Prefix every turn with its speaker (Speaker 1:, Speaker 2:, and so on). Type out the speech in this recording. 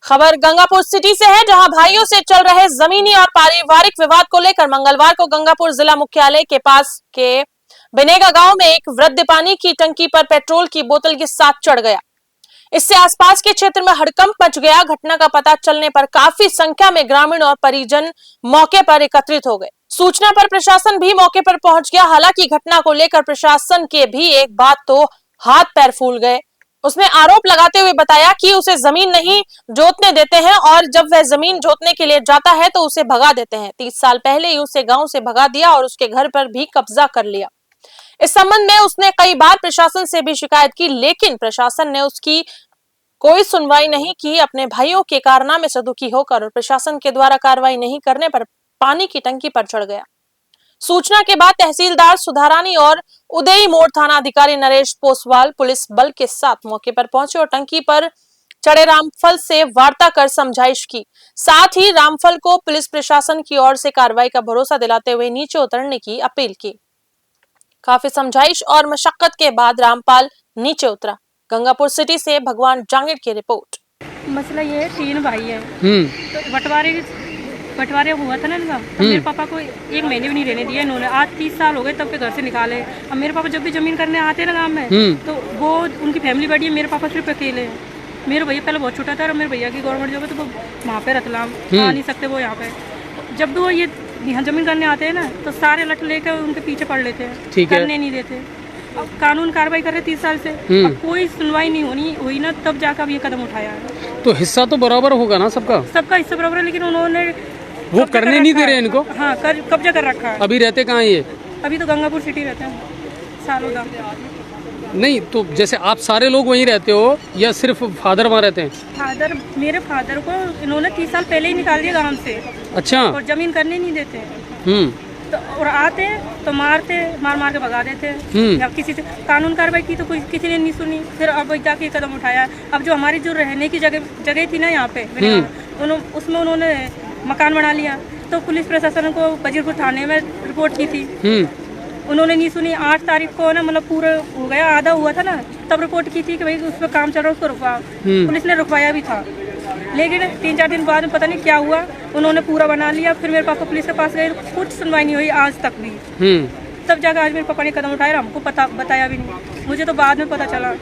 Speaker 1: खबर गंगापुर सिटी से है, जहां भाइयों से चल रहे जमीनी और पारिवारिक विवाद को लेकर मंगलवार को गंगापुर जिला मुख्यालय के पास के बिनेगा गांव में एक वृद्ध पानी की टंकी पर पेट्रोल की बोतल के साथ चढ़ गया। इससे आसपास के क्षेत्र में हड़कंप मच गया। घटना का पता चलने पर काफी संख्या में ग्रामीण और परिजन मौके पर एकत्रित हो गए। सूचना पर प्रशासन भी मौके पर पहुंच गया। हालांकि घटना को लेकर प्रशासन के भी एक बात तो हाथ पैर फूल गए। उसने आरोप लगाते हुए बताया कि उसे जमीन नहीं जोतने देते हैं और जब वह जमीन जोतने के लिए जाता है तो उसे भगा देते हैं। 30 साल पहले ही उसे गांव से भगा दिया और उसके घर पर भी कब्जा कर लिया। इस संबंध में उसने कई बार प्रशासन से भी शिकायत की, लेकिन प्रशासन ने उसकी कोई सुनवाई नहीं की। अपने भाइयों के कारनामे से दुखी होकर और प्रशासन के द्वारा कार्रवाई नहीं करने पर पानी की टंकी पर चढ़ गया। सूचना के बाद तहसीलदार सुधारानी और उदयी मोड़ थाना अधिकारी नरेश पोसवाल पुलिस बल के साथ मौके पर पहुंचे और टंकी पर चढ़े रामफल से वार्ता कर समझाइश की। साथ ही रामफल को पुलिस प्रशासन की ओर से कार्रवाई का भरोसा दिलाते हुए नीचे उतरने की अपील की। काफी समझाइश और मशक्कत के बाद रामपाल नीचे उतरा। गंगापुर सिटी से भगवान जांगिड़ की रिपोर्ट।
Speaker 2: मसला ये है, 3 भाई है तो बंटवारे हुआ था ना इनका। तो मेरे पापा को 1 महीने भी नहीं रहने दिया इन्होंने। आज 30 साल हो गए तब के घर से निकाले। अब मेरे पापा जब भी जमीन करने आते हैं ना गाँव में तो वो उनकी फैमिली बड़ी है, मेरे पापा सिर्फ अकेले हैं। मेरे भैया पहले बहुत छोटा था और मेरे भैया की गवर्नमेंट जॉब है तो वो वहाँ पे रतलाम आ नहीं सकते, वो यहाँ पे। जब भी वो ये यहाँ जमीन करने आते हैं ना तो सारे लट लेकर उनके पीछे पड़ लेते हैं, करने नहीं देते। अब कानून कार्रवाई कर रहे 30 साल से, अब कोई सुनवाई नहीं हुई ना, तब जाकर अब ये कदम उठाया है।
Speaker 3: तो हिस्सा तो बराबर होगा ना सबका
Speaker 2: हिस्सा बराबर है, लेकिन उन्होंने
Speaker 3: वो करने नहीं दे रहे इनको।
Speaker 2: हाँ, कब्जा कर रखा है।
Speaker 3: अभी रहते कहाँ ये?
Speaker 2: अभी तो गंगापुर सिटी रहते हैं, सालोदा।
Speaker 3: नहीं तो जैसे आप सारे लोग वहीं रहते हो या सिर्फ फादर वहाँ रहते हैं?
Speaker 2: मेरे फादर को इन्होंने 30 साल पहले ही निकाल दिया गांव से।
Speaker 3: अच्छा।
Speaker 2: और जमीन करने नहीं देते। तो और आते तो मार के भगा देते। या किसी से कानून कार्रवाई की तो किसी ने नहीं सुनी। फिर अब जाके कदम उठाया। अब जो हमारी जो रहने की जगह थी ना यहाँ पे उसमें उन्होंने मकान बना लिया। तो पुलिस प्रशासन को बजीरपुर थाने में रिपोर्ट की थी, उन्होंने नहीं सुनी। 8 तारीख को ना मतलब पूरा हो गया, आधा हुआ था ना, तब रिपोर्ट की थी कि भाई उस पर काम चल रहा है, उसको रुकवाओ। पुलिस ने रुकवाया भी था, लेकिन 3-4 दिन बाद में पता नहीं क्या हुआ, उन्होंने पूरा बना लिया। फिर मेरे पापा पुलिस के पास गए, कुछ सुनवाई नहीं हुई आज तक भी। तब जाकर आज मेरे पापा ने कदम उठाया, हमको बताया भी नहीं, मुझे तो बाद में पता चला।